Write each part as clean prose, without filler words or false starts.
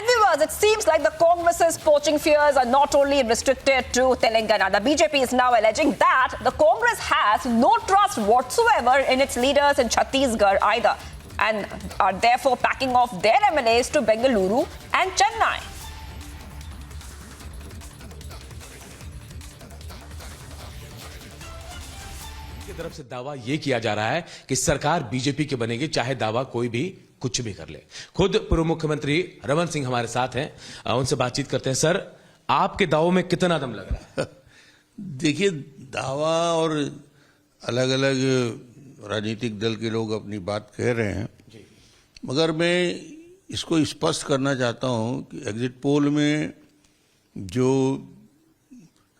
And viewers, it seems like the Congress's poaching fears are not only restricted to Telangana. The BJP is now alleging that the Congress has no trust whatsoever in its leaders in Chhattisgarh either, and are therefore packing off their MLAs to Bengaluru and Chennai. की तरफ से दावा यह किया जा रहा है कि सरकार बीजेपी की बनेगी, चाहे दावा कोई भी कुछ भी कर ले। खुद पूर्व मुख्यमंत्री रमन सिंह हमारे साथ हैं, उनसे बातचीत करते हैं। सर, आपके दावों में कितना दम लग रहा है? देखिए, दावा और अलग अलग राजनीतिक दल के लोग अपनी बात कह रहे हैं, मगर मैं इसको स्पष्ट करना चाहता हूं कि एग्जिट पोल में जो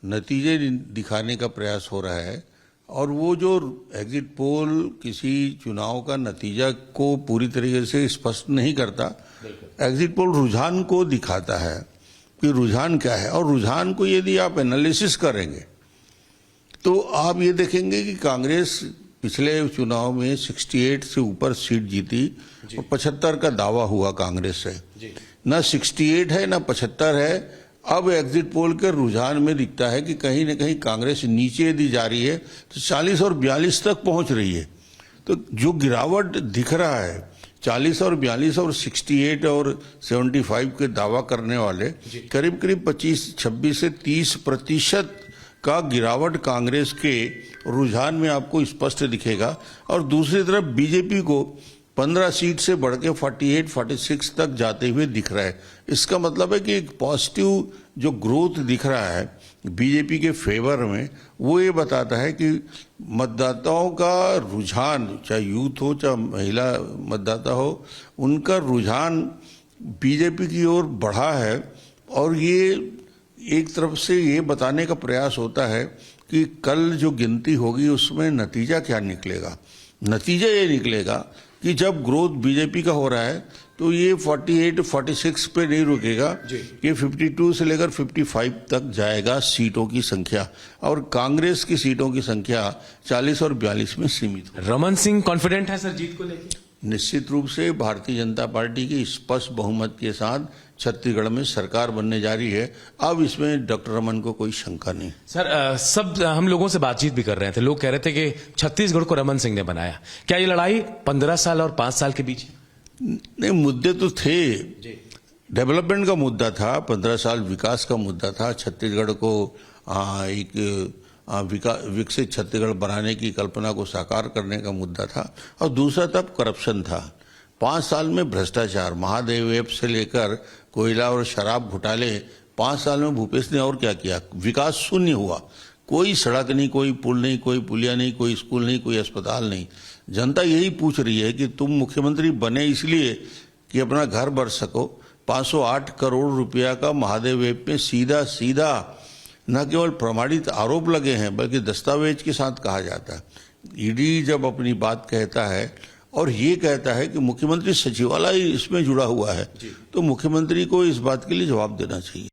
नतीजे दिखाने का प्रयास हो रहा है, और वो जो एग्जिट पोल किसी चुनाव का नतीजा को पूरी तरीके से स्पष्ट नहीं करता। एग्जिट पोल रुझान को दिखाता है कि रुझान क्या है, और रुझान को यदि आप एनालिसिस करेंगे तो आप ये देखेंगे कि कांग्रेस पिछले चुनाव में 68 से ऊपर सीट जीती और 75 का दावा हुआ कांग्रेस से। ना 68 है ना 75 है। अब एग्जिट पोल के रुझान में दिखता है कि कहीं न कहीं कांग्रेस नीचे यदि जा रही है तो 40 और 42 तक पहुंच रही है। तो जो गिरावट दिख रहा है 40 और 42 और 68 और 75 के दावा करने वाले करीब करीब 26 से 30% का गिरावट कांग्रेस के रुझान में आपको स्पष्ट दिखेगा। और दूसरी तरफ बीजेपी को 15 सीट से बढ़ के 48-46 तक जाते हुए दिख रहा है। इसका मतलब है कि एक पॉजिटिव जो ग्रोथ दिख रहा है बीजेपी के फेवर में, वो ये बताता है कि मतदाताओं का रुझान, चाहे यूथ हो चाहे महिला मतदाता हो, उनका रुझान बीजेपी की ओर बढ़ा है। और ये एक तरफ से ये बताने का प्रयास होता है कि कल जो गिनती होगी उसमें नतीजा क्या निकलेगा। नतीजा ये निकलेगा कि जब ग्रोथ बीजेपी का हो रहा है तो ये 48-46 पे नहीं रुकेगा, ये 52 से लेकर 55 तक जाएगा सीटों की संख्या, और कांग्रेस की सीटों की संख्या 40 और 42 में सीमित है। रमन सिंह कॉन्फिडेंट है सर जीत को लेकर? निश्चित रूप से भारतीय जनता पार्टी की स्पष्ट बहुमत के साथ छत्तीसगढ़ में सरकार बनने जा रही है। अब इसमें डॉक्टर रमन को कोई शंका नहीं। सर, सब हम लोगों से बातचीत भी कर रहे थे, लोग कह रहे थे कि छत्तीसगढ़ को रमन सिंह ने बनाया। क्या ये लड़ाई 15 साल और 5 साल के बीच? नहीं, मुद्दे तो थे। डेवलपमेंट का मुद्दा था, 15 साल विकास का मुद्दा था, छत्तीसगढ़ को एक विकसित छत्तीसगढ़ बनाने की कल्पना को साकार करने का मुद्दा था। और दूसरा तब करप्शन था। 5 साल में भ्रष्टाचार, महादेव ऐप से लेकर कोयला और शराब घोटाले, 5 साल में भूपेश ने और क्या किया? विकास शून्य हुआ। कोई सड़क नहीं, कोई पुल नहीं, कोई पुलिया नहीं, कोई स्कूल नहीं, कोई अस्पताल नहीं। जनता यही पूछ रही है कि तुम मुख्यमंत्री बने इसलिए कि अपना घर भर सको। 508 करोड़ रुपया का महादेव ऐप में सीधा न केवल प्रमाणित आरोप लगे हैं बल्कि दस्तावेज के साथ कहा जाता है। ईडी जब अपनी बात कहता है और ये कहता है कि मुख्यमंत्री सचिवालय इसमें जुड़ा हुआ है, तो मुख्यमंत्री को इस बात के लिए जवाब देना चाहिए।